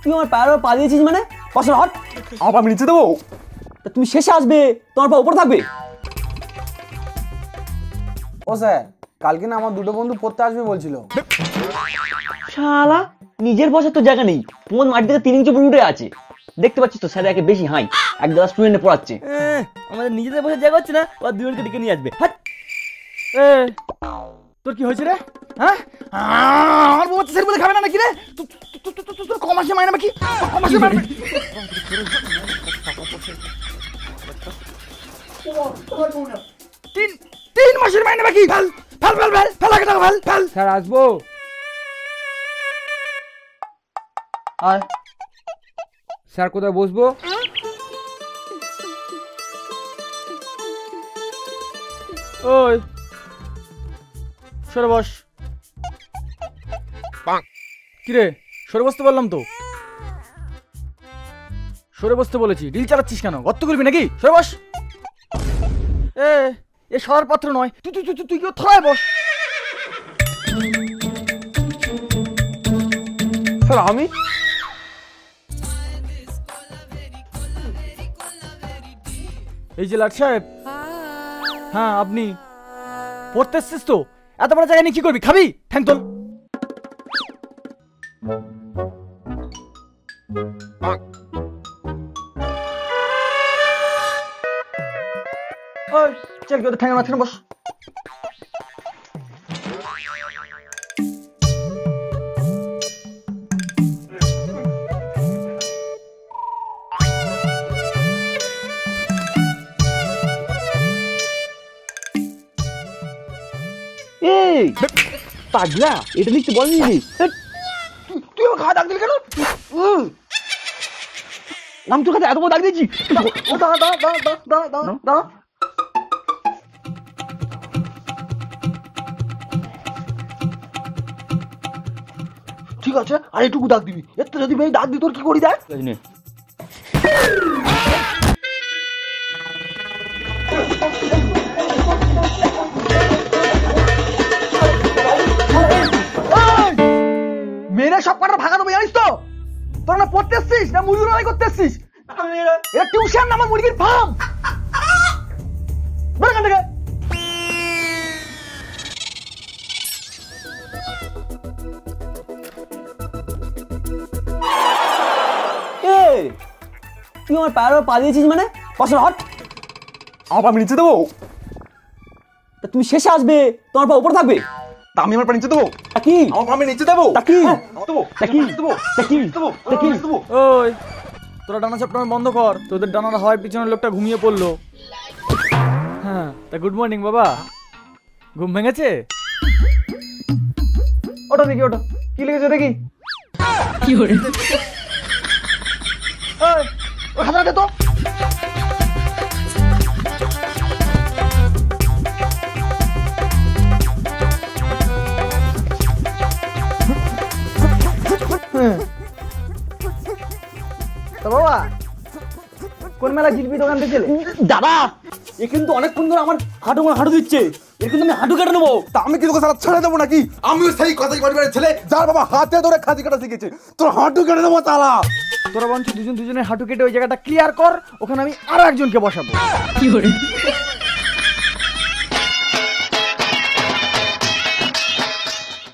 তুই আমার পায়ের পা দিয়েছিস মানে? পাশে হট। আমার পা আমি নিচে দেবো? তা তুমি শেষে আসবে, তোমার পা উপরে থাকবে। ও স্যার, কালকে না আমার দুটো বন্ধু পড়তে আসবে বলছিল। শালা নিজের বসার তো জায়গা নেই, তোমার মাটি থেকে 3 ইঞ্চি উপরে উঠে আছে। দেখতে পাচ্ছিস তো স্যার একে বেশি হাই, একদম স্টুডেন্টে পড়াচ্ছে। আমাদের নিজেদের বসার জায়গা হচ্ছে না, ও দুজনকে ডেকে নিয়ে আসবে। হাট। তোর কি হয়েছে রে? হ্যাঁ, আমার বউ স্যার বলে খাবে না নাকি রে? তোর কমাসে মাইনে নাকি? কমাসে মাইনে নাকি? 3 মাসের মাইনে বাকি। Fail fail fail fail fail আগে টাকা ফেল ফেল। স্যার আসবো? আর স্যার কোথায় বসবো? ওই সরে বস। কিরে সরে বসতে বললাম তো, সরে বসতে বলেছি, ডিল চালাচ্ছিস কেন? গর্ত করবি নাকি? সরে বস। এ সরার পাত্র নয়, তুই তুই তুই তুই কেউ থরায় বস। স্যার আমি? এই যে লাট সাহেব। হ্যাঁ আপনি পড়তে এসছিস তো? এত বড় জায়গায় নিয়ে কি করবি? খাবি? ঠ্যাং তোল। চল কি ওদের ঠ্যাঙের মাঝখানে বস। এই পাগলা, এটা লিখতে বলিনি? তুই আমার খাওয়া দাগ দিলি কেন? আমি তোর কাছে এত বড় দাগ দিয়েছি? ঠিক আছে, আর একটু দাগ দিবি। এর তো যদি দাগ দিই তোর কি করি দেখ। মেয়েরা সব কটা ভাগা দেবো জানিস তো? তোর না পড়তে এসছিস না মুরগি লড়াই করতে এসছিস? এটা টিউশন না আমার মুরগির ফার্ম। বের এখান থেকে। তুই আমার পায়ের পা দিয়েছিস মানে? পাশে হট। আমার পা আমি নিচে দেবো? তা তুমি শেষে আসবে, তোমার পা উপরে থাকবে। তা আমি আমার পা নিচে দেবো? তা কি? আমার পা আমি নিচে দেবো? তা কি? দেবো? তা কি? দেবো? তা কি? দেবো? তা কি? দেবো? ওই তোরা ডানা চাপটানো বন্ধ কর। তোদের ডানার হওয়ার পিছনের লোকটা ঘুমিয়ে পড়লো। হ্যাঁ তা গুড মর্নিং বাবা। ঘুম ভেঙেছে? ওটা দেখি, ওটা কি লিখেছে দেখি। কি করে ও খাতা দে তো। বাবা কোন মেলা জিতবি দোকান থেকে? দাদা এ কিন্তু অনেকক্ষণ ধরে আমার হাঁটু দিচ্ছে, এর কিন্তু আমি হাঁটু কেটে নেবো। তা আমি কি তোকে সারা ছেড়ে দেবো নাকি? আমিও সেই কথাই পরিবারের ছেলে যার বাবা হাতে ধরে খাতি কাটা শিখেছে। তোর হাঁটু কেটে দেবো তালা। তোরা বঞ্চ দুজনের হাঁটু কেটে ওই জায়গাটা ক্লিয়ার কর, ওখানে আমি আরো একজনকে বসাবো। কি করে